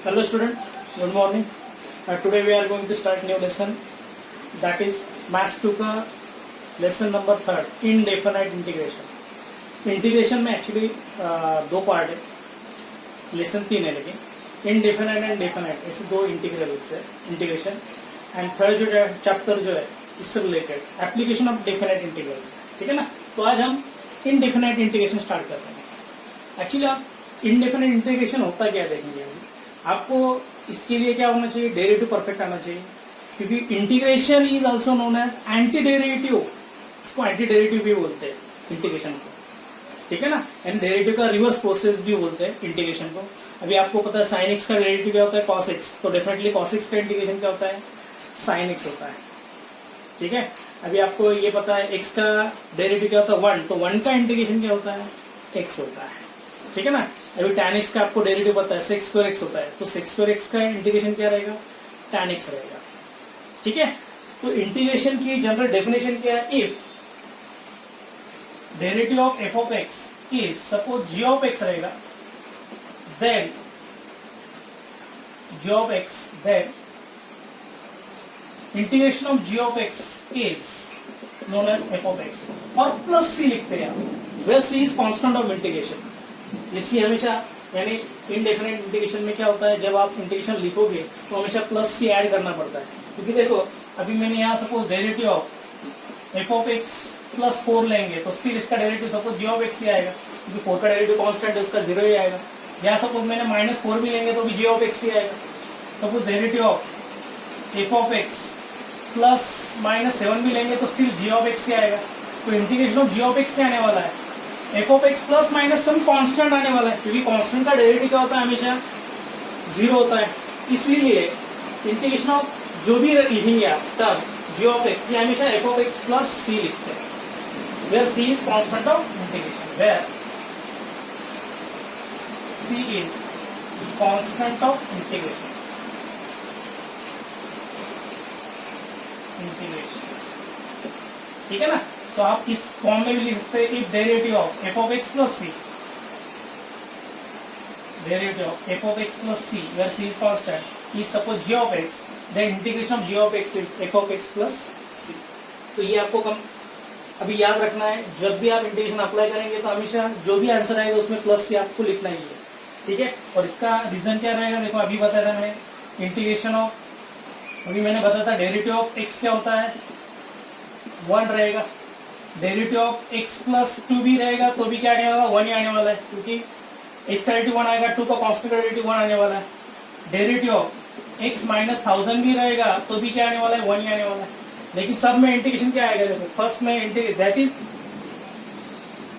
Hello student, good morning. Today we are going to start new lesson, that is Maths 2 का lesson number 3, indefinite integration. Integration में actually दो part है, lesson 3 है, लेकिन indefinite and definite ऐसे दो integrals है इंटीग्रेशन. एंड थर्ड जो चैप्टर जो है इससे related application of definite integrals, ठीक है ना. तो आज हम इनडेफिनाइट इंटीग्रेशन स्टार्ट करते हैं. एक्चुअली आप इनडेफिनाइट इंटीग्रेशन होता क्या देखेंगे आपको. इसके लिए क्या होना चाहिए, डेरिवेटिव परफेक्ट आना चाहिए, क्योंकि integration is also known as anti derivative. इसको एंटी डेरिवेटिव भी बोलते हैं इंटीग्रेशन को, ठीक है ना. एंड डेरिवेटिव का रिवर्स प्रोसेस भी बोलते हैं इंटीग्रेशन को. अभी आपको पता है साइन एक्स का डेरिवेटिव क्या होता है, कॉस एक्स. तो डेफिनेटली कॉस एक्स का इंटीग्रेशन क्या होता है, साइन एक्स होता है, ठीक है. अभी आपको ये पता है एक्स का डेरिवेटिव क्या होता है 1, तो 1 का इंटीग्रेशन क्या होता है, एक्स होता है, ठीक है ना. अभी tan x का आपको डेरिवेटिव पता है sec स्क्वायर x होता है, तो sec स्क्वायर x का इंटीग्रेशन क्या रहेगा, tan x रहेगा, ठीक है. तो इंटीग्रेशन की जनरल डेफिनेशन क्या है, if derivative of f of x is suppose g of x रहेगा, then g of x, then integration of g of x is known as f of x. और plus c लिखते हैं आप, where c is constant of integration. ये c हमेशा, यानी indefinite integration में क्या होता है, जब आप इंटीग्रेशन लिखोगे तो हमेशा प्लस सी ऐड करना पड़ता है. क्योंकि देखो अभी मैंने यहाँ suppose derivative of f of x plus 4 लेंगे तो स्टिल इसका derivative suppose g of x ही आएगा, क्योंकि 4 का डेरिवेटिव कांस्टेंट है, उसका 0 ही आएगा. या सपोज मैंने -4 भी लेंगे तो भी जी ऑफ एक्स ही आएगा. Suppose derivative of f of x plus -7 भी लेंगे तो स्टिल जी ऑफ एक्स ही आएगा. तो integration of g of x क्या आने वाला है, f of x plus -7 constant आने वाला है, क्योंकि कांस्टेंट का डेरिवेटिव क्या होता है, हमेशा 0 होता है. इसीलिए इंटीग्रेशन ऑफ जो भी लिखेंगे आप तब जी ऑफ एक्स, ये हमेशा f of x plus c लिखते हैं, where c is constant of integration, where c is constant of integration. ठीक है ना. तो आप इस फॉर्म में भी लिख सकते हैं, if derivative of f of x plus c, derivative of f of x plus c where c is constant is suppose g of x, then integration of g of x is f of x plus c. तो ये आपको अभी याद रखना है, जब भी आप इंटीग्रेशन अप्लाई करेंगे तो हमेशा जो भी आंसर आएगा उसमें प्लस सी आपको लिखना ही है, ठीक है. और इसका रीजन क्या रहेगा, देखो अभी बताया था मैंने इंटीग्रेशन ऑफ, अभी मैंने बताया था डेरिवेटिव ऑफ एक्स क्या होता है 1 रहेगा, डेरिवेटिव ऑफ x प्लस 2 भी रहेगा तो भी क्या आने वाला, 1 ही आने वाला है, क्योंकि x का डेरिवेटिव 1 आएगा, 2 का कांस्टेंट का डेरिवेटिव 1 आने वाला है. डेरिवेटिव ऑफ x -1000 भी रहेगा तो भी क्या आने वाला है, 1 ही आने वाला है. लेकिन सब में इंटीग्रेशन क्या आएगा, देखो फर्स्ट में इंटीग्रेशन, दैट इज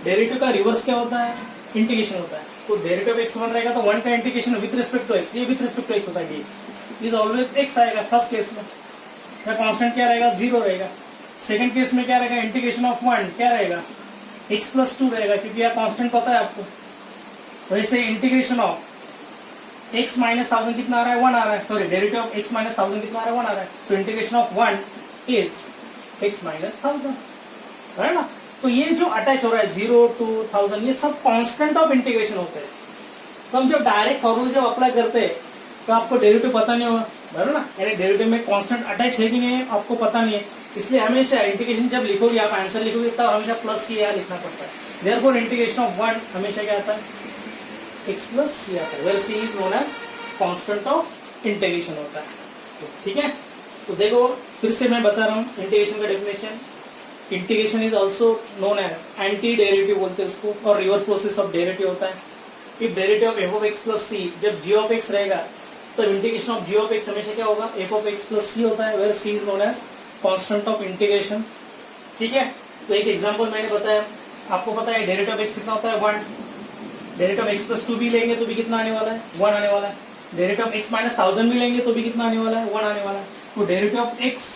डेरिवेटिव का रिवर्स क्या होता है, इंटीग्रेशन होता है. तो डेरिवेटिव ऑफ x 1 रहेगा तो 1 का integration with respect to x, ये विद रिस्पेक्ट टू x होता है, dx इज ऑलवेज x आएगा फर्स्ट केस में. क्या कांस्टेंट क्या रहेगा, 0 रहेगा. सेकंड केस में क्या रहेगा, इंटीग्रेशन ऑफ 1 क्या रहेगा, x प्लस 2 रहेगा, क्योंकि यह कांस्टेंट पता है आपको. वैसे इंटीग्रेशन ऑफ x -1000 कितना आ रहा है, 1 आ रहा है, सॉरी डेरिवेटिव ऑफ x -1000 कितना आ रहा है, 1 आ रहा है. So integration of 1 is x -1000, है ना. तो ये जो अटैच हो रहा है 0 to 1000, ये सब कांस्टेंट ऑफ इंटीग्रेशन होते हैं. तो हम जब डायरेक्ट फॉर्मूला जब अप्लाई करते हैं तो आपको डेरिवेटिव पता नहीं होगा, बराबर ना. यानी डेरिवेटिव में कांस्टेंट अटैच है कि नहीं है आपको पता नहीं है, इसलिए हमेशा इंटीग्रेशन जब लिखोगे आप आंसर लिखोगे तब हमेशा प्लस सी यहाँ लिखना पड़ता है. देयरफॉर इंटीग्रेशन ऑफ 1 हमेशा क्या आता है, x प्लस सी आता है, where c is known as constant of integration होता है. ठीक है. तो देखो फिर से मैं बता रहा हूँ इंटीग्रेशन का definition. Integration is also known as anti derivative बोलते हैं उसको, और रिवर्स प्रोसेस ऑफ डेरिवेटिव होता है. If derivative of f of x plus c, जब जी ऑफ एक्स रहेगा तो integration of g of x हमेशा क्या होगा, f of x plus c होता है, where c is known as constant of integration. ठीक है. तो एक एग्जांपल मैंने बताया, आपको पता है डेरिवेटिव ऑफ एक्स कितना होता है 1. डेरिवेटिव ऑफ एक्स प्लस 2 भी लेंगे तो भी कितना आने वाला है, 1 आने वाला है. डेरिवेटिव ऑफ एक्स -1000 भी लेंगे तो भी कितना आने वाला है, 1 आने वाला है. तो derivative of x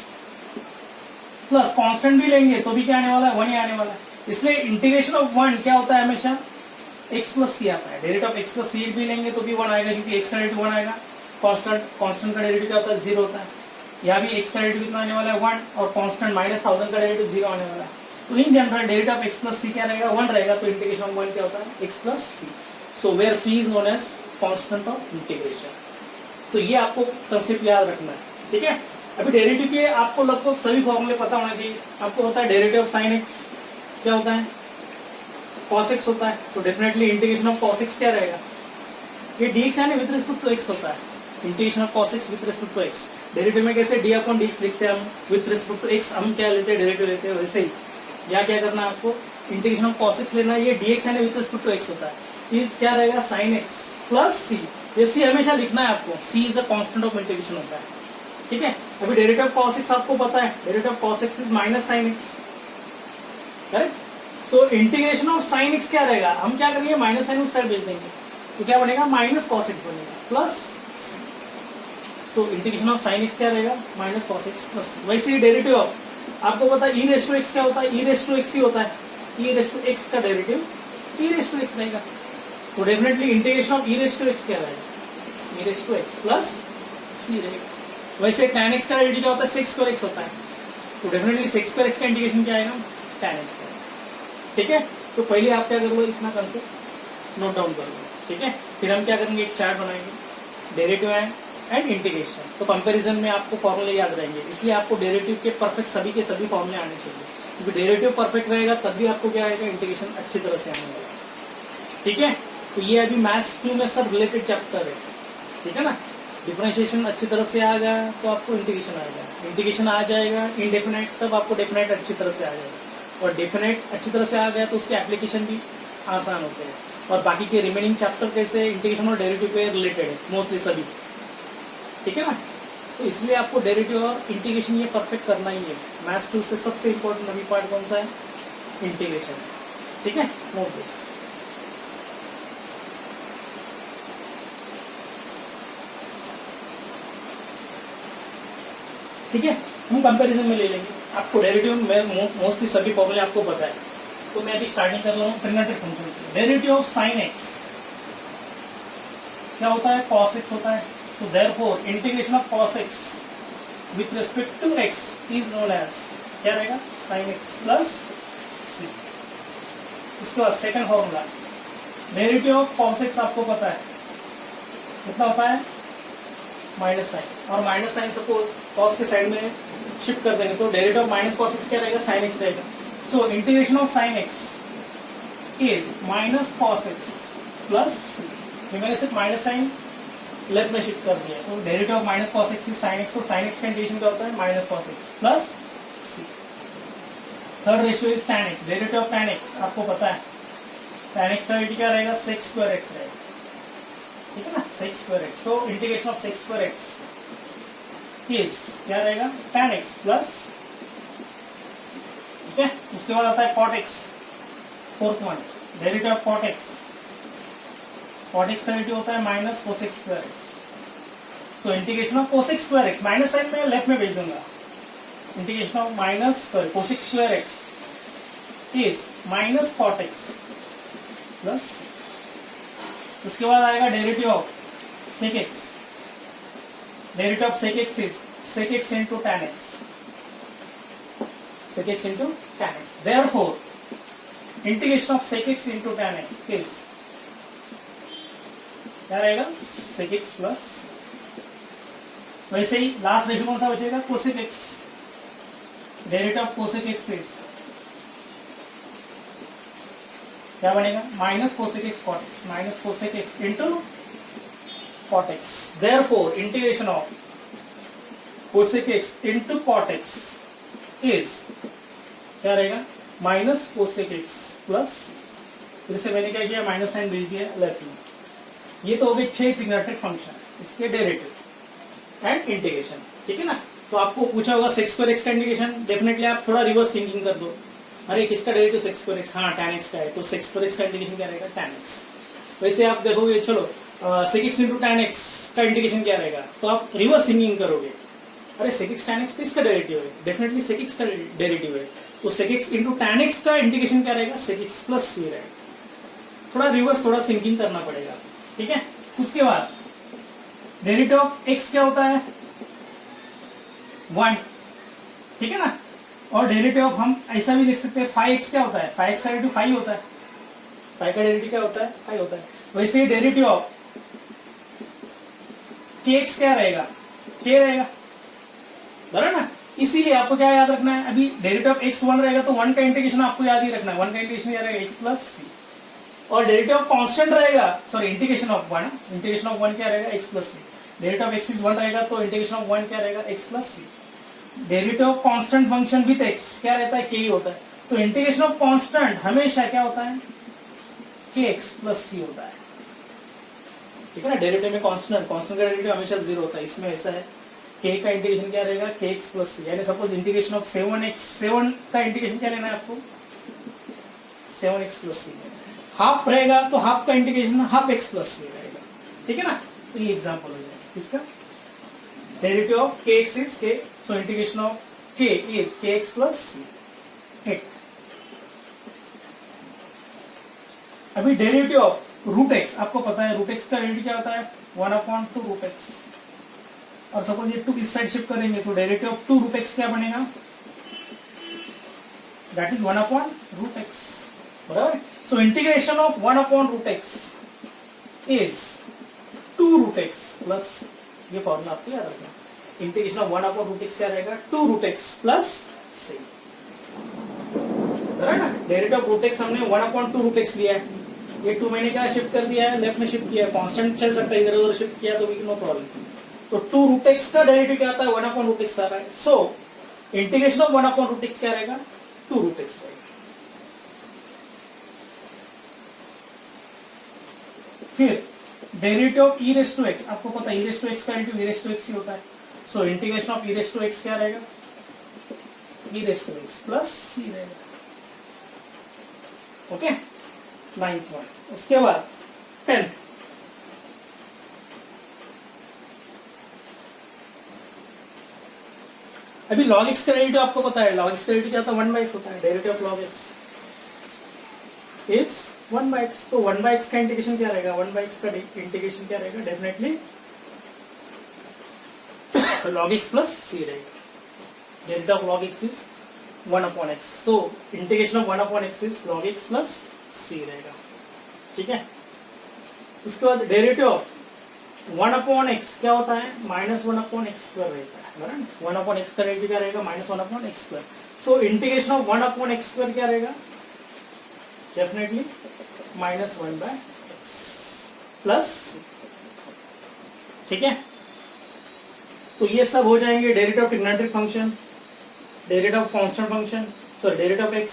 plus constant भी लेंगे तो भी क्या आने वाला है, 1 ही आने वाला है. इसलिए इंटीग्रेशन ऑफ 1 क्या होता है, हमेशा x प्लस सी आता है. डेरिवेटिव ऑफ x प्लस सी भी लेंगे तो भी 1 आएगा, क्योंकि x का डेरिवेटिव 1 आएगा. कांस्टेंट का डेरिवेटिव क्या होता है, 0 होता है. यहाँ भी x का डेरिवेटिव कितना आने वाला है, 1, और कांस्टेंट -1000 का डेरिवेटिव 0 आने वाला है. तो in general derivative of x plus c क्या रहेगा, 1 रहेगा. तो इंटीग्रेशन ऑफ 1 क्या होता है, x plus c. So where c is known as constant of integration. तो ये आपको कंसेप्ट याद रखना है, ठीक है। अभी डेरिवेटिव के आपको लगभग सभी फॉर्मूले पता होना चाहिए। आपको पता है डेरिवेटिव ऑफ साइन एक्स क्या होता है, cos x होता है, तो definitely integration of cos x क्या रहेगा, ये dx यानी विद रिस्पेक्ट टू x होता है, integration of cos x with respect to x। Derivative में कैसे d अपॉन dx लिखते हैं हम, विद रिस्पेक्ट टू x हम क्या लेते हैं, डेरिवेटिव लेते हैं, वैसे ही यहाँ क्या करना है आपको, इंटीग्रेशन ऑफ cos x लेना है, ये dx यानी विद रिस्पेक्ट टू x होता है, इज क्या रहेगा sin x प्लस c, ये c हमेशा लिखना है आपको, c is a constant of integration होता है, ठीक है। अभी डेरिवेटिव ऑफ cos x आपको पता है, derivative of cos x is minus sin x, correct. So integration of sine x क्या रहेगा, हम क्या करेंगे माइनस साइन उस साइड भेज देंगे, तो क्या बनेगा माइनस कॉस एक्स बनेगा plus, so integration of sine x क्या रहेगा माइनस कॉस एक्स प्लस। वैसे ही डेरिवेटिव ऑफ, आपको पता है ई रेस टू एक्स क्या होता है, ई रेस टू एक्स ही होता है, ई रेस टू एक्स का derivative e raise to x रहेगा, तो definitely integration of e raise to x क्या रहेगा, e raise to x plus c रहेगा। वैसे tan x का डेरिवेटिव क्या होता है, सेक्स स्क्वायर एक्स होता है, तो डेफिनेटली सेक्स स्क्वायर एक्स का इंटीग्रेशन क्या आएगा tan x, ठीक है। तो पहले आप क्या करोगे, इतना कंसेप्ट नोट डाउन कर लो, ठीक है। फिर हम क्या करेंगे, एक चार्ट बनाएंगे, डेरिवेटिव एंड इंटीग्रेशन, तो कंपैरिजन में आपको फॉर्मूले याद रहेंगे, इसलिए आपको डेरिवेटिव के परफेक्ट सभी के सभी फॉर्मूले आने चाहिए, क्योंकि डेरिवेटिव परफेक्ट रहेगा तब भी आपको क्या आएगा, इंटीग्रेशन अच्छी तरह से आने वाला, ठीक है। तो ये अभी मैथ्स 2 में सब रिलेटेड चैप्टर है, ठीक है ना। डिफरेंशिएशन अच्छी तरह से आ गया तो आपको इंटीग्रेशन आएगा, इंटीग्रेशन आ जाएगा इनडेफिनाइट, तब आपको डेफिनाइट अच्छी तरह से आ जाएगा, और डेफिनेट अच्छी तरह से आ गया तो उसके एप्लीकेशन भी आसान होते हैं, और बाकी के रिमेनिंग चैप्टर कैसे इंटीग्रेशन और डेरिवेटिव पे रिलेटेड है मोस्टली सभी, ठीक है ना। तो इसलिए आपको डेरिवेटिव और इंटीग्रेशन ये परफेक्ट करना ही है। मैथ्स 2 से सबसे इंपॉर्टेंट अभी पार्ट कौन सा है, इंटीग्रेशन, ठीक है, नोट दिस। ठीक है, हम कंपैरिजन में ले लेंगे, आपको डेरिवेटिव में मोस्टली सभी फॉर्मूले आपको पता है, तो मैं अभी स्टार्टिंग कर रहा हूँ ट्रिग्नोमेट्रिक फंक्शन से। डेरिवेटिव ऑफ साइन एक्स क्या होता है, cos x होता है, so therefore integration of cos x with respect to x is known as क्या रहेगा, sin x प्लस c। इसके बाद second formula, derivative of cos x आपको पता है कितना होता है, माइनस साइन, और माइनस साइन सपोज cos के साइड में शिफ्ट कर देंगे तो derivative of minus cos x क्या रहेगा, sin x रहेगा। सो integration of sin x is minus cos x plus c, मैंने सिर्फ माइनस साइन लेफ्ट में शिफ्ट कर दिया, तो derivative of minus cos x is sin x, तो sin x का इंटीग्रेशन क्या होता है, minus cos x plus c। Third ratio is tan x, derivative of tan x आपको पता है, tan x का डेरिवेटिव क्या रहेगा, sec स्क्वायर x रहेगा, ठीक है ना, sec square x। So integration of sec square x is क्या रहेगा, tan x प्लस, ठीक है। उसके बाद आता है cot x, fourth one, derivative of cot x का डेरिवेटिव होता है minus cosec square x, so integration of cosec square x, minus sine में लेफ्ट में भेज दूंगा, integration of cosec square x is minus cot x plus. उसके बाद आएगा derivative of sec x, derivative of sec x is sec x into tan x, sec x into tan x, therefore integration of sec x into tan x is क्या रहेगा, sec x plus, वैसे ही last ratio कौन सा बचेगा, cosec x, derivative of cosec x is क्या बनेगा, minus cosec x cot x, minus cosec x into cot x, therefore integration of cosec x into cot x is क्या रहेगा, minus cosec x plus, फिर से मैंने क्या किया, minus sign भेज दिया लेफ्ट में। ये तो हो गए 6 ट्रिग्नोमेट्रिक फंक्शन, इसके डेरिवेटिव एंड इंटीग्रेशन, ठीक है ना। तो आपको पूछा होगा sec स्क्वायर x का इंटीग्रेशन, डेफिनेटली आप थोड़ा रिवर्स थिंकिंग कर दो, अरे किसका डेरिवेटिव sec स्क्वायर x, हाँ tan x का है, तो sec स्क्वायर x का इंटीग्रेशन क्या रहेगा, tan x। वैसे आप देखोगे, चलो sec x into tan x का इंटीग्रेशन क्या रहेगा, तो आप रिवर्स थिंकिंग करोगे, अरे sec x tan x किसका डेरिवेटिव है, डेफिनेटली sec x का डेरिवेटिव है, तो sec x into tan x का इंटीग्रेशन क्या रहेगा, sec x प्लस c रहेगा। थोड़ा रिवर्स, थोड़ा थिंकिंग करना पड़ेगा, ठीक है। उसके बाद डेरिवेटिव ऑफ x क्या होता है, 1, ठीक है ना, और डेरिवेटिव ऑफ हम ऐसा भी लिख सकते हैं, 5x क्या होता है, 5x का डेरिवेटिव 5 होता है, 5 का डेरिवेटिव क्या होता है, 5 होता है। वैसे ही डेरिवेटिव ऑफ kx क्या रहेगा, k रहेगा, बराबर ना। इसीलिए आपको क्या याद रखना है, अभी डेरिवेटिव ऑफ x 1 रहेगा तो 1 का इंटीग्रेशन आपको याद ही रखना है, 1 का इंटीग्रेशन क्या रहेगा x प्लस सी, और डेरिवेटिव ऑफ कांस्टेंट रहेगा, sorry integration of 1, integration of 1 क्या रहेगा x plus c, derivative of x is 1 रहेगा तो इंटीग्रेशन ऑफ 1 क्या रहेगा x plus c, derivative of constant function with x क्या रहता है, k ही होता है, तो इंटीग्रेशन ऑफ कांस्टेंट हमेशा क्या होता है, kx प्लस सी होता है, ठीक है ना। डेरिवेटिव में कांस्टेंट का डेरिवेटिव हमेशा 0 होता है, इसमें ऐसा है, k का इंटीग्रेशन क्या रहेगा, kx प्लस सी, यानी सपोज इंटीग्रेशन ऑफ 7 का इंटीग्रेशन क्या लेना है आपको, 7x प्लस सी, हाफ रहेगा तो हाफ का integration half x plus c रहेगा, ठीक है ना। तो ये एग्जांपल हो जाएगा इसका, derivative of kx is k, so integration of k is kx plus c. अभी डेरिवेटिव ऑफ रूट x, आपको पता है रूट x का डेरिवेटिव क्या होता है, 1/2 रूट x, और सपोज ये 2 इस साइड शिफ्ट करेंगे तो डेरिवेटिव ऑफ 2 रूट x क्या बनेगा, दैट इज 1/रूट x, बराबर। So integration of 1/रूट x is 2 root x plus, ये फॉर्मूला आपको याद रखना, इंटीग्रेशन ऑफ 1/रूट x क्या रहेगा, 2 रूट x प्लस सी, बराबर ना। डेरिवेटिव ऑफ रूट x हमने 1/2 रूट x लिया है, ये 2 मैंने क्या शिफ्ट कर दिया है, लेफ्ट में शिफ्ट किया है, कांस्टेंट चल सकता है इधर उधर शिफ्ट किया तो नो प्रॉब्लम, तो 2 रूट x का डेरिवेटिव क्या आता है, 1/रूट x आ रहा है, सो इंटीग्रेशन ऑफ 1/रूट x क्या रहेगा, 2 रूट x रहेगा। फिर derivative of e raise to x, आपको पता है e रेज़ टू x का derivative e raise to x ही होता है, so integration of e raise to x क्या रहेगा, e raise to x plus c रहेगा, ओके, 9th वन। उसके बाद 10th, अभी log x का डेरिवेटिव आपको पता है, log x का डेरिवेटिव क्या था, 1/x होता है, derivative of log x is 1/x, तो 1/x का इंटीग्रेशन क्या रहेगा, 1/x का इंटीग्रेशन क्या रहेगा, definitely log x plus c रहेगा, derivative of log x is 1/x, so integration of 1/x is log x plus c रहेगा, ठीक है। उसके बाद डेरिवेटिव ऑफ 1/x क्या होता है, -1/x स्क्वायर रहता है, बराबर। 1/x का डेरिवेटिव क्या रहेगा, -1/x square, so integration of 1/x square क्या रहेगा, डेफिनेटली -1/x प्लस, ठीक है। तो ये सब हो जाएंगे derivative of trigonometric function, derivative of constant function, sorry derivative of x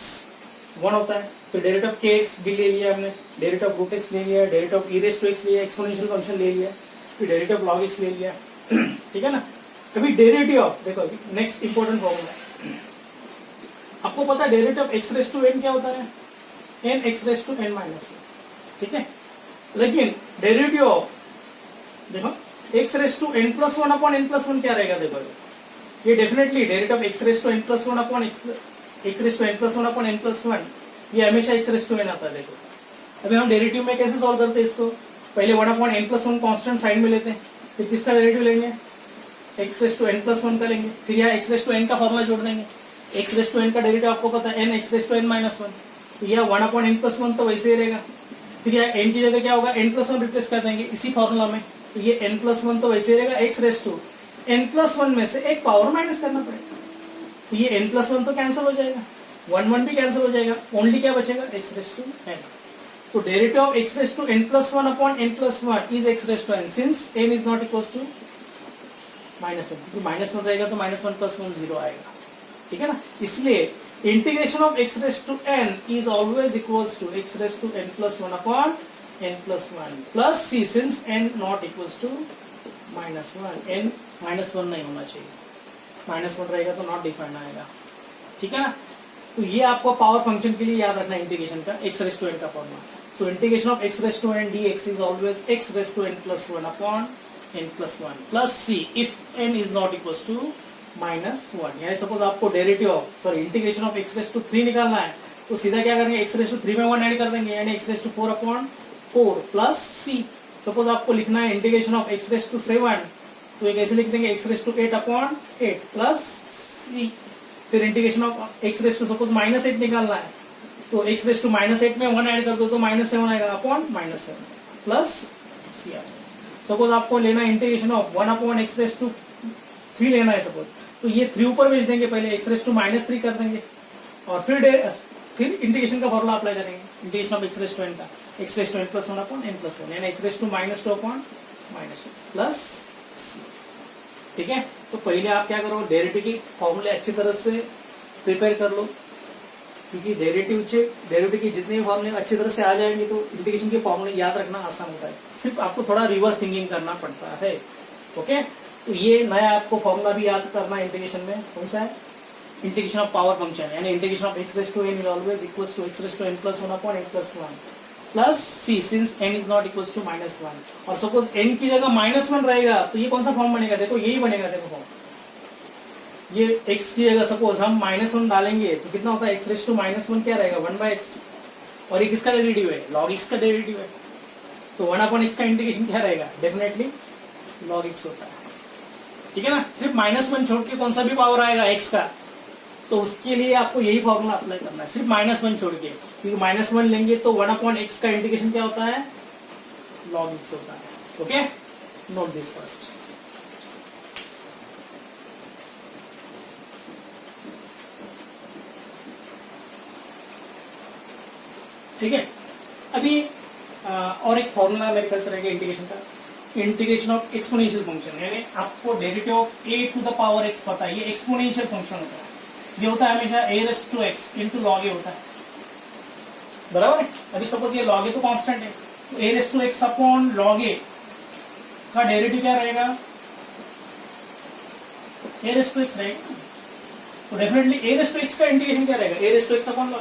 1 होता है, तो डेरिवेटिव ऑफ kx भी ले लिया हमने, डेरिवेटिव ऑफ रूट x ले लिया, derivative of e raise to x ले लिया, एक्सपोनेंशियल फंक्शन ले लिया, फिर डेरिवेटिव ऑफ log x ले लिया, ठीक है ना। अभी डेरिवेटिव ऑफ, देखो अभी नेक्स्ट इंपॉर्टेंट फॉर्मूला, आपको पता है derivative of x raise to n क्या होता है, n x raise to n minus, ठीक है। लेकिन डेरिवेटिव ऑफ, देखो x raise to n plus 1/n+1 क्या रहेगा, देखो ये definitely derivative of x raise to n+1/x raise to n+1/n+1, ये हमेशा x रेज़ टू n आता है। देखो अभी हम डेरिवेटिव में कैसे सॉल्व करते हैं इसको, पहले 1/n+1 कांस्टेंट साइड में लेते हैं, फिर किसका डेरिवेटिव लेंगे, x रेज़ टू n+1 का लेंगे, फिर यहाँ x रेज़ टू n का फॉर्मूला जोड़ देंगे, x रेज़ टू n का डेरिवेटिव आपको पता है n x raise to n-1, तो यह 1/n+1 तो वैसे ही रहेगा, फिर यहाँ n की जगह क्या होगा, n+1 रिप्लेस कर देंगे इसी फॉर्मूला में, तो ये n+1 तो वैसे ही रहेगा, x रेज़ टू n+1 में से एक पावर माइनस करना पड़ेगा, तो ये n+1 तो कैंसिल हो जाएगा, 1 भी कैंसिल हो जाएगा, ओनली क्या बचेगा, x रेज़ टू n, तो derivative of x raise to n+1/n+1 is x raise to n, since n is not equals to -1, क्योंकि -1 रहेगा तो -1 + 1 0 आएगा, ठीक है ना। इसलिए integration of x raise to n is always equals to x raise to n+1/n+1 plus c, since n not equals to -1, n -1 नहीं होना चाहिए, -1 रहेगा तो नॉट डिफाइंड आएगा, ठीक है ना। तो ये आपको पावर फंक्शन के लिए याद रखना है इंटीग्रेशन का, x रेज़ टू n का formula, so integration of x raise to n dx is always x raise to n+1/n+1 plus c if n is not equals to -1, यानी सपोज आपको derivative of, sorry integration of x raise to 3 निकालना है, तो सीधा क्या करेंगे, x raise to 3 में 1 add कर देंगे, यानी x raise to 4/4 plus c। Suppose आपको लिखना है integration of x raise to 7, तो ये कैसे लिख देंगे, x raise to 8/8 plus c, फिर integration of x raise to suppose -8 निकालना है, तो x रेज़ टू -8 में 1 ऐड कर दो तो -7 आएगा अपॉन -7 प्लस c आएगा। सपोज आपको लेना है इंटीग्रेशन ऑफ 1/x⁻³ लेना है सपोज, तो ये 3 ऊपर भेज देंगे, पहले x⁻³ कर देंगे और फिर इंटीग्रेशन का फॉर्मूला अप्लाई करेंगे, इंटीग्रेशन ऑफ x⁻n का x⁻n+1/n+1 यानी x⁻² प्लस c। ठीक है, तो पहले आप क्या करो, डेरिवेटिव की फॉर्मूले अच्छी तरह से प्रिपेयर कर लो, क्योंकि डेरिवेटिव की जितने फॉर्मूले अच्छी तरह से आ जाएंगे तो इंटीग्रेशन के फॉर्मूले याद रखना आसान होता है, सिर्फ आपको थोड़ा रिवर्स थिंकिंग करना पड़ता है। ओके, तो ये नया आपको फॉर्मूला भी याद करना है इंटीग्रेशन में, कौन सा है, इंटीग्रेशन ऑफ पावर फंक्शन, यानी integration of x⁻n is always equals to x⁻n+1/n+1 plus c since n is not equals to -1। और सपोज n की जगह -1 रहेगा तो ये कौन सा फॉर्म बनेगा, देखो यही बनेगा, देखो फॉर्म, ये x की जगह सपोज हम -1 डालेंगे तो कितना होता है, x⁻1 क्या रहेगा 1/x, और ये किसका डेरिवेटिव है, log x का डेरिवेटिव है, तो 1/x का इंटीग्रेशन क्या रहेगा, डेफिनेटली log x होता है। ठीक है ना, सिर्फ -1 छोड़ के कौन सा भी पावर आएगा x का, तो उसके लिए आपको यही फॉर्मूला अप्लाई करना है, सिर्फ -1 छोड़ के, क्योंकि -1 लेंगे तो 1/x का इंटीग्रेशन क्या होता है, log x होता है। Okay, note this first. ठीक है, अभी और एक फॉर्मूला मेरे ख्याल से रहेगा इंटीग्रेशन का, इंटीग्रेशन ऑफ एक्सपोनेंशियल फंक्शन, यानी आपको डेरिवेटिव ऑफ a⁻x पता है, ये एक्सपोनेंशियल फंक्शन होता है, ये होता है हमेशा a⁻x into log a होता है, बराबर है। अभी सपोज ये log a तो कांस्टेंट है, तो a⁻x/log a का डेरिवेटिव क्या रहेगा, a⁻x रहेगा, तो डेफिनेटली a⁻x का इंटीग्रेशन क्या रहेगा, a⁻x/log a।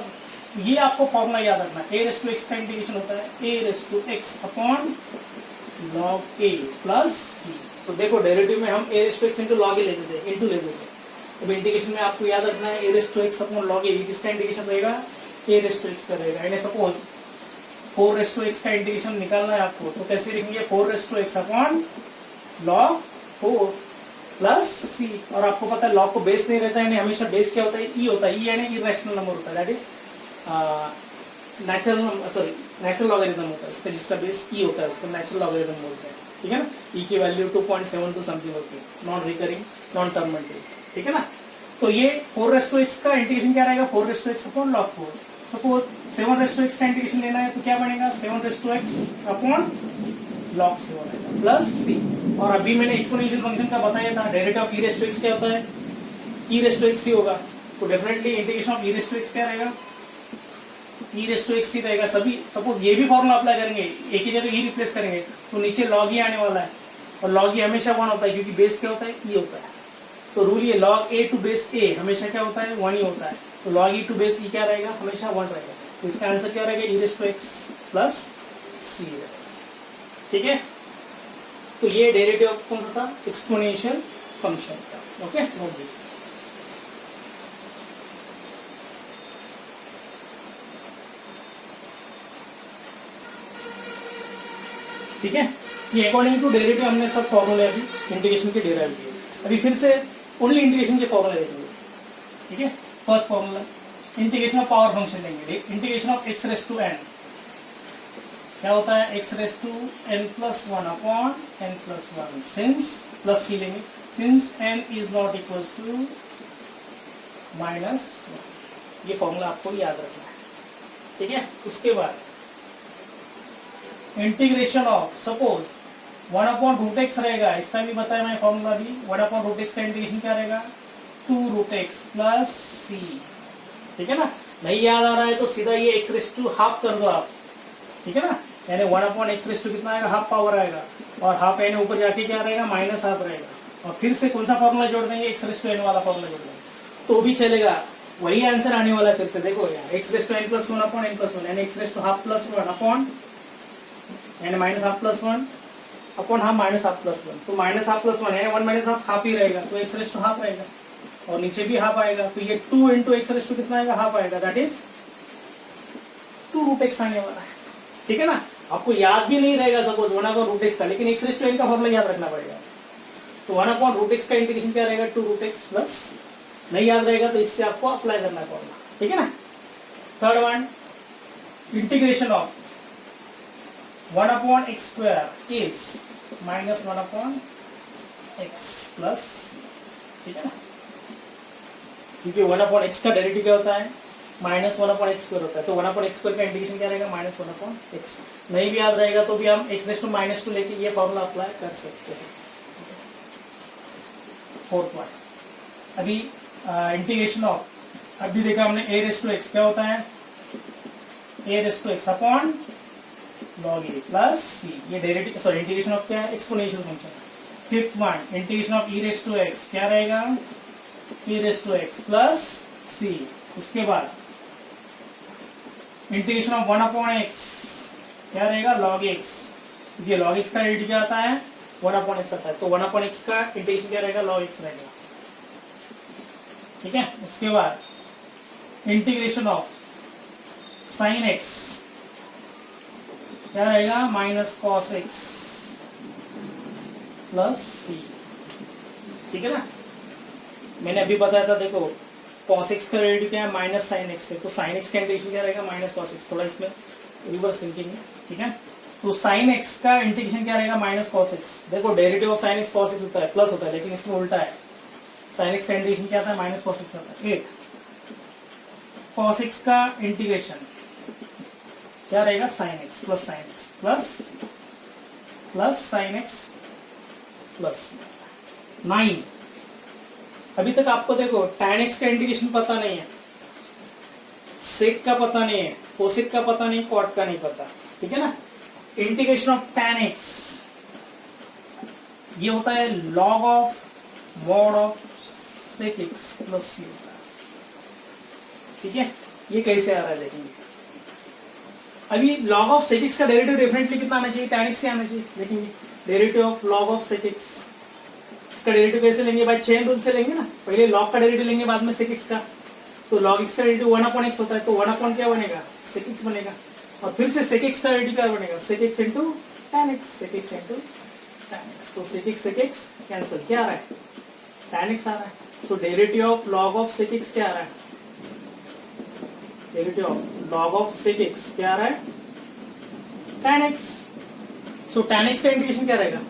ये आपको फॉर्मूला याद रखना है, a⁻x का इंटीग्रेशन होता है a⁻x/log a प्लस c। तो देखो डेरिवेटिव में हम a⁻x into log a लेते थे, इंटू लेते थे, अब इंटीग्रेशन में आपको याद रखना है a⁻x/log a, किसका इंटीग्रेशन रहेगा, a⁻x का रहेगा। यानी सपोज 4⁻x का इंटीग्रेशन निकालना है आपको, तो कैसे लिखेंगे, 4⁻x/log 4 प्लस c, और आपको पता है log को बेस नहीं रहता है, यानी हमेशा बेस क्या होता है, e होता है, e यानी इरेशनल नंबर होता है, दैट इज नेचुरल लॉगरिथम होता है इसका, जिसका बेस e होता है उसको नेचुरल लॉगरिथम बोलते हैं। ठीक है ना, e की वैल्यू 2.72 समथिंग होती है, नॉन रिकरिंग नॉन टर्मिनेटिव। ठीक है ना, तो ये 4⁻x का इंटीग्रेशन क्या रहेगा, 4⁻x/log 4। सपोज 7⁻x का इंटीग्रेशन लेना है तो क्या बनेगा, 7⁻x/log 7 प्लस c। और अभी मैंने एक्सपोनेंशियल फंक्शन का बताया था, डेरिवेटिव ऑफ e⁻x क्या होता है, e⁻x होगा, तो डेफिनेटली इंटीग्रेशन ऑफ e⁻x क्या रहेगा, e⁻x रहेगा। सभी सपोज ये भी फॉर्मूला अप्लाई करेंगे, एक ही जगह e रिप्लेस करेंगे तो नीचे log e आने वाला है, और log e हमेशा 1 होता है, क्योंकि बेस क्या होता है, e होता है, तो रूल ये log a to base a हमेशा क्या होता है, 1 ही होता है, तो log e to base e क्या रहेगा, हमेशा 1 रहेगा, तो इसका आंसर क्या रहेगा, e⁻x प्लस c रहेगा। ठीक है, तो ये डेरिवेटिव कौन सा था, एक्सपोनेंशियल फंक्शन का। Okay, note this. ठीक है, ये अकॉर्डिंग टू डेरिवेटिव हमने सब फॉर्मूले अभी इंटीग्रेशन के डेराइव किए। अभी फिर से ओनली इंटीग्रेशन के फॉर्मूले देखेंगे। ठीक है, first formula integration of power function लेंगे, इंटीग्रेशन ऑफ x⁻n क्या होता है, x⁻n+1/n+1 सिंस प्लस c लेंगे, since n is not equals to -1। ये फॉर्मूला आपको याद रखना है। ठीक है, उसके बाद इंटीग्रेशन ऑफ सपोज 1/√x रहेगा, इसका भी बताया मैं फॉर्मूला भी, 1/√x का इंटीग्रेशन क्या रहेगा, 2√x प्लस c। ठीक है ना, नहीं याद आ रहा है तो सीधा ये x⁻½ कर दो आप। ठीक है ना, यानी 1/x⁻² कितना आएगा, हाफ पावर आएगा, और हाफ यानी ऊपर जाके क्या रहेगा, -1/2 रहेगा, और फिर से कौन सा फॉर्मूला जोड़ देंगे, x⁻n वाला फॉर्मूला जोड़ देंगे, तो भी चलेगा, वही आंसर आने वाला है। फिर से देखो यार, x⁻n+1/n+1 यानी x⁻½ यानी -1/2 अपॉन हाफ -1/2, तो -1/2 है 1 - हाफ ही रहेगा, तो x⁻½ रहेगा, और नीचे भी हाफ आएगा, तो ये 2 × x⁻² कितना आएगा, हाफ आएगा, दैट इज 2√x आने वाला है। ठीक है ना, आपको याद भी नहीं रहेगा सपोज 1/√x का, लेकिन x⁻n का फॉर्मूला याद रखना पड़ेगा, तो 1/√x का इंटीग्रेशन क्या रहेगा, 2√x प्लस, नहीं याद रहेगा तो इससे आपको अप्लाई करना पड़ेगा। ठीक है ना, third one integration of 1/x² is minus 1 upon x plus, ठीक है ना, क्योंकि 1 अपॉन एक्स का डेरिवेटिव क्या होता है, माइनस 1 अपॉन एक्स स्क्वायर होता है, तो 1 अपॉन एक्स स्क्वायर का इंटीग्रेशन क्या रहेगा, माइनस 1 अपॉन एक्स। नहीं भी याद रहेगा तो भी हम एक्स रेज़ टू माइनस 2 लेके ये फॉर्मूला अप्लाई कर सकते हैं। फोर्थ पॉइंट, अभी इंटीग्रेशन ऑफ, अभी देखा हमने ए रेज़ टू एक्स क्या होता है, a raise to x upon log a plus c, ये डेरिवेटिव सॉरी इंटीग्रेशन ऑफ क्या है, exponential function. Fifth one, integration of e raise to x क्या रहेगा, e raise to x plus c. उसके बाद इंटीग्रेशन ऑफ 1 अपॉन एक्स क्या रहेगा, log x, ये लॉग एक्स का डेरिवेटिव क्या आता है, 1 अपॉन एक्स आता है, तो 1 अपॉन एक्स का इंटीग्रेशन क्या रहेगा, लॉग एक्स रहेगा, ठीक है। उसके बाद इंटीग्रेशन ऑफ साइन एक्स क्या रहेगा, माइनस कॉस एक्स प्लस सी, ठीक है ना। मैंने अभी बताया था, देखो cos x का डेरिवेटिव क्या है, माइनस साइन एक्स है, तो साइन एक्स का इंटीग्रेशन क्या रहेगा, माइनस cos x। थोड़ा इसमें रिवर्स थिंकिंग है, ठीक है। तो साइन x का इंटीग्रेशन क्या रहेगा, माइनस cos x। देखो derivative of sign x cos x होता है, प्लस होता है, लेकिन इसमें उल्टा है, साइन x का इंटीग्रेशन क्या आता है, माइनस cos x होता है। एक cos x का इंटीग्रेशन क्या रहेगा, sine x plus sine x plus sine x plus 9। अभी तक आपको देखो tan x का इंटीग्रेशन पता नहीं है, sec का पता नहीं है, cosec का पता नहीं, cot का नहीं पता, ठीक है ना। इंटीग्रेशन ऑफ tan x ये होता है log of mod of sec x plus c होता है, ठीक है। ये कैसे आ रहा है देखेंगे। अभी log ऑफ sec x का डेरिवेटिव डेफिनेटली कितना आना चाहिए, tan x से आना चाहिए, देखेंगे derivative of log of sec x, इसका डेरिवेटिव कैसे लेंगे भाई, चेन रूल से लेंगे ना, पहले log का डेरिवेटिव लेंगे बाद में sec x का, तो log x का डेरिवेटिव 1 अपॉन x होता है, तो 1 अपॉन क्या बनेगा, sec x बनेगा, और फिर से sec x का डेरिवेटिव क्या बनेगा, sec x into tan x, sec x into tan x, तो sec x कैंसिल, क्या आ रहा है, tan x आ रहा है। So derivative of log of sec x क्या आ रहा है, derivative of log of sec x क्या आ रहा है, tan x। सो tan x का इंटीग्रेशन क्या रहेगा,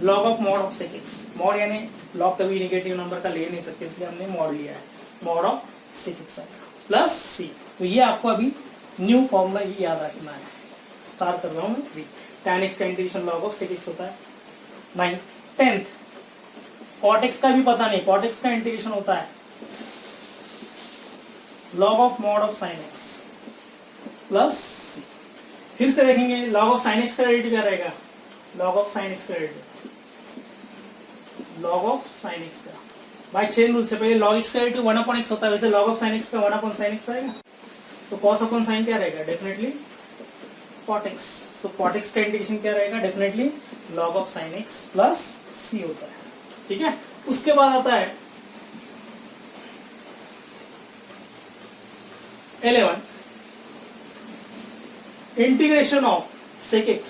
log of mod of sec x, mod यानी log कभी नेगेटिव नंबर का ले नहीं सकते, इसलिए हमने mod लिया है, mod of sec x plus c। तो ये आपको अभी न्यू फॉर्मूला ये याद रखना है। स्टार्ट कर रहा हूँ मैं, tan x का integration log of sec x होता है 9। 10th cot x का भी पता नहीं, cot x का इंटीग्रेशन होता है log of mod of sin x plus c। फिर से देखेंगे log ऑफ sin x का डेरिवेटिव क्या रहेगा, log ऑफ sin x का derivative, log of sin x का बाय चेन रूल से, पहले log x का डेरिवेटिव 1 अपॉन x होता है, वैसे log ऑफ sin x का 1 अपॉन sin x आएगा, तो cos अपॉन sin क्या रहेगा, डेफिनेटली cot x। सो cot x का इंटीग्रेशन क्या रहेगा, definitely log of sin x plus c होता है, ठीक है। उसके बाद आता है 11 integration of sec x।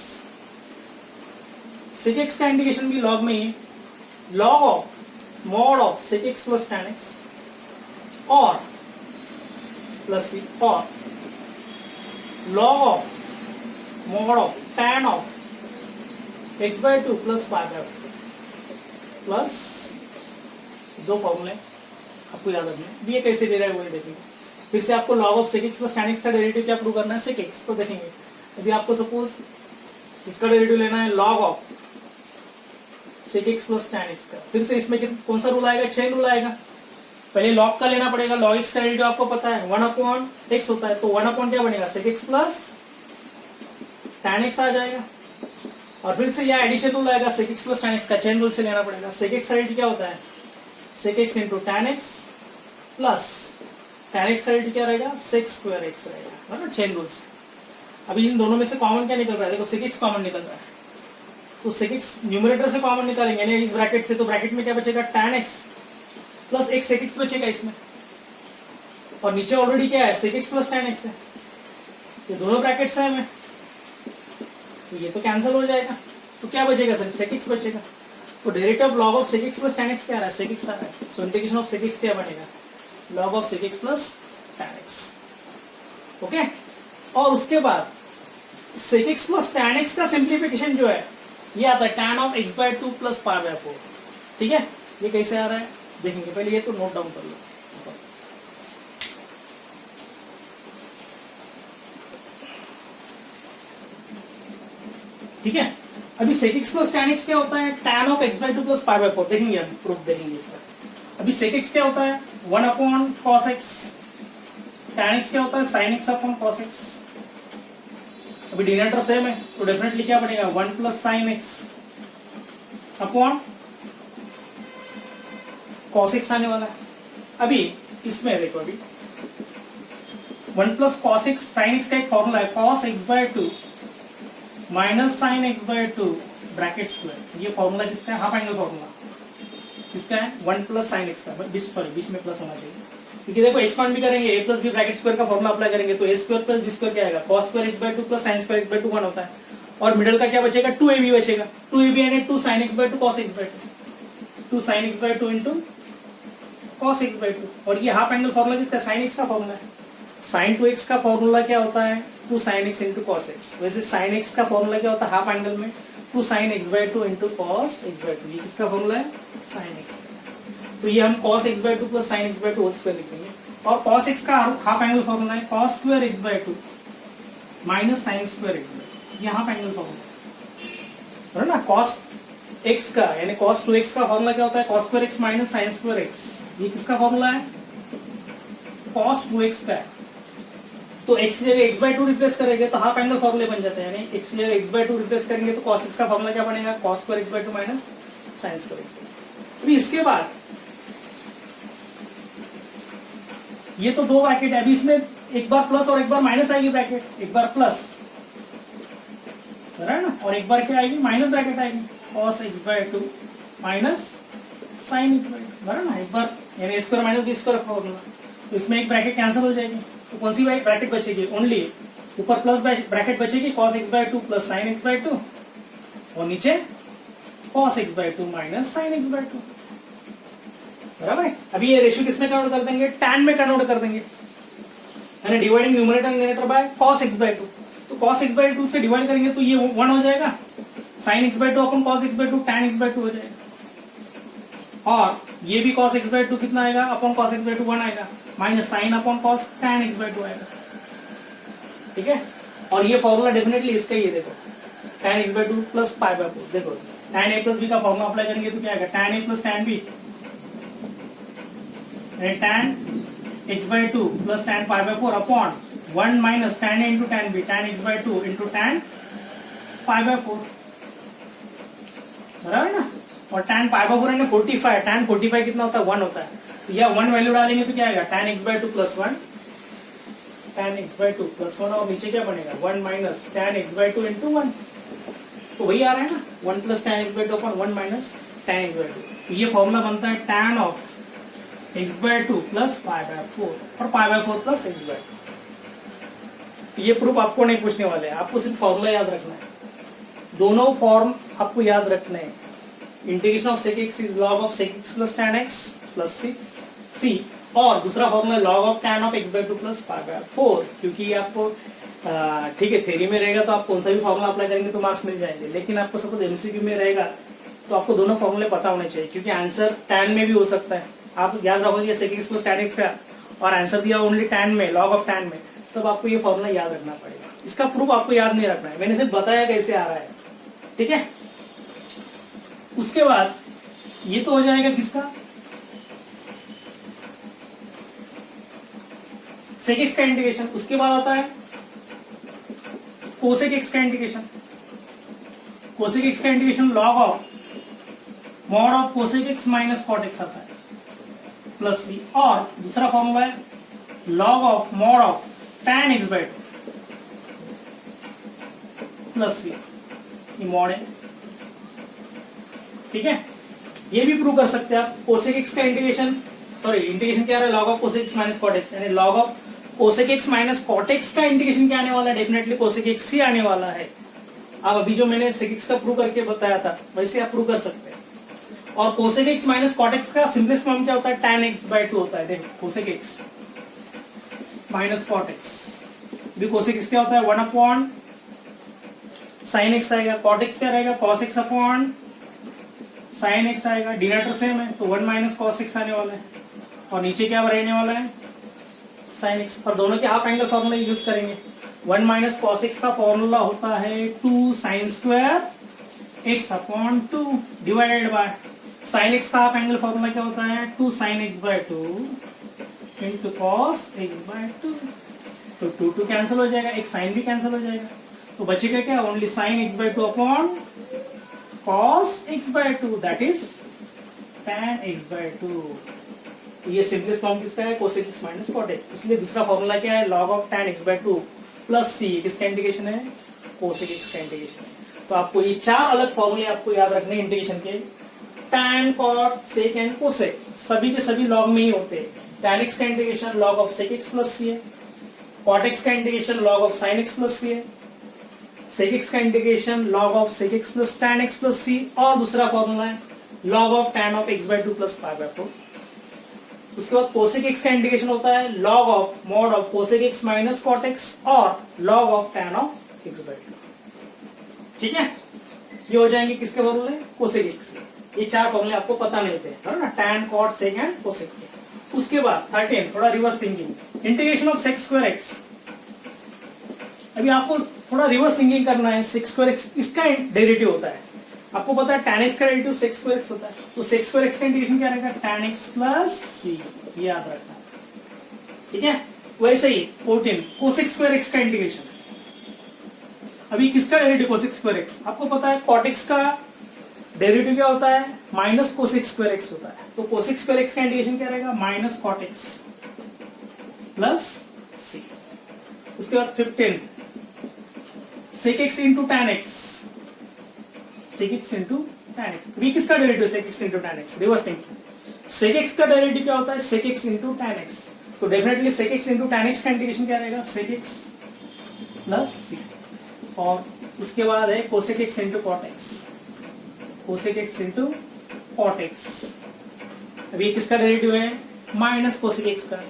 sec x का इंटीग्रेशन भी log में ही, log of mod of sec x plus tan x और प्लस c, और log of mod of tan of x bye 2 plus y by 2 plus दो फॉर्मूले आपको याद रखना। ये कैसे दे रहा है वही देखेंगे। फिर से आपको log of sec x plus tan x का डेरिवेटिव क्या प्रूव करना है, sec x, तो देखेंगे। अभी आपको सपोज इसका डेरिवेटिव लेना है log of sec x plus tan x का, फिर से इसमें कौन सा रूल आएगा, चेन रूल आएगा। पहले log का लेना पड़ेगा, log x का डेरिवेटिव आपको पता है 1 अपॉन x होता है, तो 1 अपॉन क्या बनेगा, sec x plus tan x आ जाएगा, और फिर से यह एडिशन रूल आएगा sec x plus tan x का, चेन रूल से लेना पड़ेगा। sec x का डेरिवेटिव क्या होता है, sec x into tan x plus tan x का डेरिवेटिव क्या रहेगा, sec स्क्वायर x रहेगा, मतलब चेन रूल से। अभी इन दोनों में से कॉमन क्या निकल रहा है, देखो sec x कॉमन निकल रहा है, तो sec x न्यूमरेटर से कॉमन निकालेंगे यानी इस ब्रैकेट से, तो ब्रैकेट में क्या बचेगा, tan x प्लस एक sec x बचेगा इसमें, और नीचे ऑलरेडी क्या है, sec x plus tan x है, ये दोनों ब्रैकेट्स हैं में, तो ये तो कैंसिल हो जाएगा, तो क्या बचेगा सर, sec x बचेगा। तो derivative of log of sec x plus tan x क्या आ रहा है, sec x आ रहा है, so integration of sec x क्या बनेगा, log of sec x plus tan x, okay. और उसके बाद sec x plus tan x का सिंप्लीफिकेशन जो है ये आता है tan of x bye 2 plus pi by 4। ठीक है, ये कैसे आ रहा है देखेंगे, पहले ये तो नोट डाउन कर लो। ठीक है, अभी sec x plus tan x क्या होता है, tan of x bye 2 plus pi by 4। देखेंगे अभी प्रूफ देखेंगे इसका। अभी sec x क्या होता है 1 upon cos x, tan x क्या होता है sin x upon cos x। अभी डिनोमिनेटर सेम है तो डेफिनेटली क्या बनेगा 1 plus sin x upon cos x आने वाला है। अभी इसमें देखो, अभी 1 plus cos x sin x का एक फॉर्मूला है cos x bye 2 minus sine x by 2 bracket square. ये फॉर्मूला किसका है, हाफ एंगल फॉर्मूला किसका है 1 प्लस साइन एक्स का, बीच में प्लस होना चाहिए क्योंकि देखो एक्सपांड भी करेंगे a plus b bracket square का फॉर्मूला अप्लाई करेंगे तो a square plus b square क्या आएगा cos square x by 2 plus sine square x by 2 1 होता है। और मिडिल का क्या बचेगा 2ab बचेगा, 2ab यानी 2 sin x bye 2 cos x bye 2, 2 sin x bye 2 into cos x bye 2। और ये हाफ एंगल फॉर्मूला किसका sin x का फॉर्मूला है। sin 2x का फॉर्मूला क्या होता है 2 sin x into cos x। वैसे sin x का फॉर्मूला क्या होता है हाफ एंगल में 2 sin x bye 2 into cos x bye 2। ये किसका फॉर्मूला है sin x। तो ये हम cos x bye 2 plus sin x bye 2 whole square लिखेंगे। और cos x का हाफ एंगल फॉर्मूला है cos square x bye 2 minus sin square x bye 2। ये हाफ एंगल फॉर्मूला है ना। cos x का यानी cos 2x का फॉर्मूला क्या होता है cos square x minus sin square x। ये किसका फॉर्मूला है cos 2x का है। तो x की जगह x बाय 2 रिप्लेस करेंगे तो हाफ एंगल फॉर्मूले बन जाते हैं, यानी x की जगह x बाय 2 रिप्लेस करेंगे तो cos x का फॉर्मूला क्या बनेगा cos square x bye 2 minus sin square x। अभी इसके बाद ये तो दो ब्रैकेट है, अभी इसमें एक बार प्लस और एक बार माइनस आएगी ब्रैकेट, एक बार प्लस है ना और एक बार क्या आएगी माइनस ब्रैकेट आएगी cos x bye 2 minus sin x bye 2 है ना। एक बार यानी square minus b square formula, तो इसमें एक ब्रैकेट कैंसिल हो जाएगी तो कौन सी ब्रैकेट बचेगी ओनली ऊपर प्लस ब्रैकेट बचेगी cos x bye 2 plus sin x bye 2 और नीचे cos x bye 2 minus sin x bye 2 बराबर। अभी ये रेशियो किसमें कन्वर्ट कर देंगे tan में कन्वर्ट कर देंगे, यानी dividing numerator and denominator by cos x bye 2। तो cos x बाय 2 से डिवाइड करेंगे तो ये 1 हो जाएगा, sin x bye 2 upon cos x bye 2 tan x bye 2 हो जाएगा। और ये भी cos x बाय 2 कितना आएगा अपन cos x बाय 2 1 आएगा minus sin upon cos tan x bye 2 आएगा। ठीक है, और ये फॉर्मूला डेफिनेटली इसका ही है, देखो tan x bye 2 plus pi by 4। देखो tan a प्लस b का फॉर्मूला अप्लाई करेंगे तो क्या आएगा tan a plus tan b tan x bye 2 plus tan pi by 4 upon 1 minus tan a into tan b tan x bye 2 into tan pi by 4 बराबर ना। और tan pi by 4 है 45, tan 45 कितना होता है 1 होता है, तो यह 1 वैल्यू डालेंगे तो क्या आएगा tan x bye 2 plus 1 tan x bye 2 plus 1 और नीचे क्या बनेगा 1 minus tan x bye 2 into 1। तो वही आ रहा है ना 1 प्लस tan x bye 2 upon 1 minus tan x bye 2। तो ये फॉर्मूला बनता है tan of x bye 2 plus pi by 4 और pi by 4 plus x bye 2। तो ये प्रूफ आपको नहीं पूछने वाले हैं, आपको सिर्फ फॉर्मूला याद रखना है। दोनों फॉर्म आपको याद रखने हैं। Integration of sec x is log of sec x plus tan x plus c और दूसरा formula log of tan of x bye 2 plus pi by 4। क्योंकि ये आपको ठीक है थ्योरी में रहेगा तो आप कौन सा भी फॉर्मूला अप्लाई करेंगे तो मार्क्स मिल जाएंगे, लेकिन आपको सपोज एमसीक्यू में रहेगा तो आपको दोनों फॉर्मूले पता होने चाहिए क्योंकि आंसर tan में भी हो सकता है। आप याद रखोगे sec x plus tan x का और आंसर दिया ओनली tan में log ऑफ tan में, तब आपको ये फॉर्मूला याद रखना पड़ेगा। इसका प्रूफ आपको याद नहीं रखना है, मैंने सिर्फ बताया कैसे आ रहा है। ठीक है, उसके बाद ये तो हो जाएगा किसका sec x का इंटीग्रेशन। उसके बाद आता है cosec x का इंटीग्रेशन। cosec x का integration log of mod of cosec x minus cot x आता है प्लस c और दूसरा फॉर्मूला है log of mod of tan x bye 2 plus c। ये मॉड है, ठीक है। ये भी प्रूव कर सकते हैं आप cosec x का इंटीग्रेशन इंटीग्रेशन क्या है log of cosec x minus cot x, यानी log of cosec x minus cot x का इंटीग्रेशन क्या आने वाला है डेफिनेटली cosec x ही आने वाला है। अब अभी जो मैंने sec x का प्रूव करके बताया था वैसे आप प्रूव कर सकते हैं। और cosec x minus cot x का सिंपलेस्ट फॉर्म क्या होता है tan x बाय 2 होता है। देखो cosec x minus cot x भी cosec x क्या होता है 1 अपॉन साइन एक्स आएगा, कॉट एक्स क्या रहेगा, cos x upon sine x आएगा, डिनोमिनेटर सेम है तो 1 माइनस कॉस एक्स आने वाला है, और नीचे क्या रहने वाला है, साइन एक्स। और दोनों के हाफ एंगल फॉर्मूला यूज करेंगे। 1 माइनस कॉस एक्स का फॉर्मूला होता है 2 sine square x upon 2 divided by sine x का हाफ एंगल फॉर्मूला क्या होता है, 2 sine x by 2 into cos x by 2। तो 2 कैंसिल हो जाएगा, एक साइन भी कैंसिल हो जाएगा, तो बचेगा क्या, only sine x by 2 upon cos x by 2 that is tan x by 2। तो ये सिंपलेस्ट फॉर्म किसका है, cosec x minus cot x। इसलिए दूसरा फॉर्मूला क्या है, log of tan x by 2 plus c, किसका इंटीग्रेशन है, cosec x का इंटीग्रेशन है। तो आपको ये चार अलग फॉर्मूले आपको याद रखने हैं इंटीग्रेशन के, tan, cot, sec and cosec सभी के सभी log में ही होते हैं। tan x का integration log of sec x plus c है, cot x का integration log of sin x plus c है, sec x का integration log of sec x plus tan x plus c, और दूसरा फॉर्मूला है log of tan of x by 2 plus pi by 4। उसके बाद cosec x का integration होता है log of mod of cosec x minus cot x और log of tan of x by 2। ठीक है, ये हो जाएंगे किसके फॉर्मूले, cosec x। ये चार फॉर्मूले आपको पता नहीं होते है ना, tan, cot, sec and cosec के। उसके बाद 13 थोड़ा reverse thinking, integration of sec square x। अभी आपको थोड़ा रिवर्स थिंकिंग करना है, sec square x इसका डेरिवेटिव होता है, आपको पता है tan x का डेरिवेटिव sec square x होता है, तो sec square x का इंटीग्रेशन क्या रहेगा, tan x प्लस c, ये याद रखना। ठीक है, वैसे ही 14 cosec square x का इंटीग्रेशन। अभी किसका डेरिवेटिव, cosec square x, आपको पता है cot x का डेरिवेटिव क्या होता है, माइनस cosec square x होता है, तो cosec square x का इंटीग्रेशन क्या रहेगा, minus cot x plus c। उसके बाद 15 sec x into tan x, sec x into tan x। अभी किसका derivative sec x into tan x, reverse thinking, sec x का डेरिवेटिव क्या होता है, sec x into tan x, so definitely sec x into tan x का integration क्या रहेगा, sec x plus c। और उसके बाद है cosec x into cot x, cosec x into cot x। अभी किसका डेरिवेटिव है, माइनस cosec x का,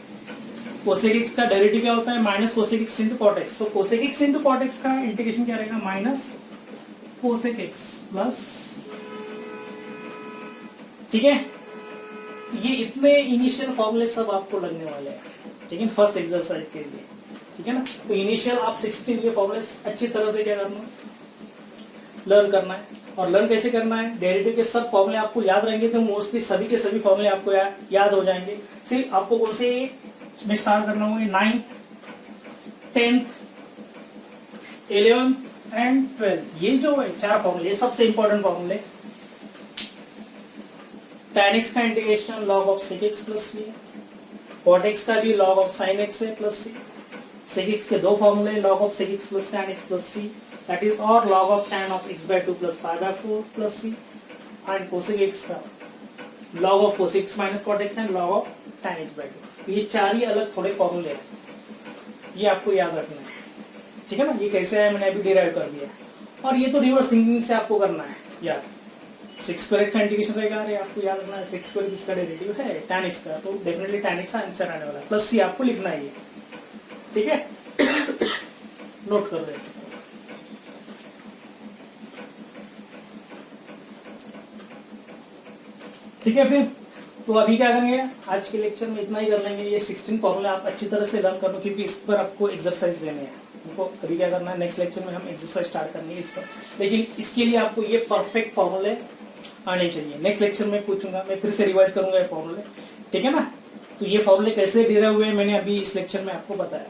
cosec x का डेरिवेटिव क्या होता है, minus cosec x into cot x, सो cosec x into cot x का इंटीग्रेशन क्या रहेगा, माइनस cosec x प्लस। ठीक है, तो ये इतने इनिशियल फॉर्मूले सब आपको लगने वाले हैं, ठीक है, फर्स्ट एक्सरसाइज के लिए। ठीक है ना, तो इनिशियल आप 16 ये फॉर्मूले अच्छी तरह से क्या करना, लर्न करना है। और लर्न कैसे करना है, डेरिवेटिव के सब फॉर्मूले आपको याद रहेंगे तो मोस्टली सभी के सभी फॉर्मूले आपको याद हो जाएंगे। सिर्फ आपको कौन से में स्टार्ट करना होगा, 9th, 10th, 11th and 12th, ये जो है चार फॉर्मूले सबसे इंपॉर्टेंट फॉर्मूले। tan x का integration log of sec x plus c, cot x का भी log of sin x है plus c, sec x के दो फॉर्मूले log of sec x plus tan x plus c, that is और log of tan of x by 2 plus pi by 4 plus c, and cosec x का log of cosec x minus cot x and log of tan x by 2। तो ये चार ही अलग थोड़े फॉर्मूले हैं, ये आपको याद रखना है। ठीक है ना, ये कैसे है मैंने अभी डिराइव कर दिया, और ये तो रिवर्स थिंकिंग से आपको करना है याद। sec square x का इंटीग्रेशन रहेगा, अरे आपको याद रखना है sec square x का डेरिवेटिव है tan x का, तो डेफिनेटली tan x का आंसर आने वाला है, प्लस c आपको लिखना है ये। ठीक है, नोट कर लें। ठीक है, फिर तो अभी क्या करेंगे, आज के लेक्चर में इतना ही कर लेंगे। ये 16 फॉर्मूले आप अच्छी तरह से लर्न कर लो, क्योंकि इस पर आपको एक्सरसाइज देने हैं। हमको अभी क्या करना है, नेक्स्ट लेक्चर में हम एक्सरसाइज स्टार्ट करेंगे इस पर, लेकिन इसके लिए आपको ये परफेक्ट फॉर्मूले आने चाहिए। नेक्स्ट लेक्चर में पूछूंगा, मैं फिर से रिवाइज करूंगा ये फॉर्मूले। ठीक है ना, तो ये फॉर्मूले कैसे डिराइव हुए मैंने अभी इस लेक्चर में आपको बताया,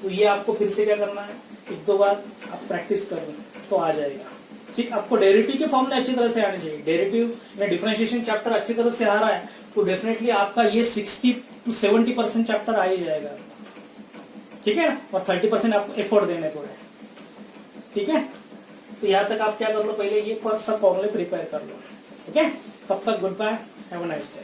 तो ये आपको फिर से क्या करना है, एक दो बार आप प्रैक्टिस करो तो आ जाएगा। ठीक, आपको डेरिवेटिव के फॉर्मूले अच्छी तरह से आने चाहिए। डेरिवेटिव या डिफरेंशिएशन चैप्टर अच्छी तरह से आ रहा है तो डेफिनेटली आपका ये 60 to 70% चैप्टर आ ही जाएगा। ठीक है ना, और 30% आपको एफर्ट देने को है। ठीक है, तो यहाँ तक आप क्या कर लो, पहले ये सब फॉर्मूले प्रिपेयर कर लो। ठीक है, तब तक goodbye, have a nice day.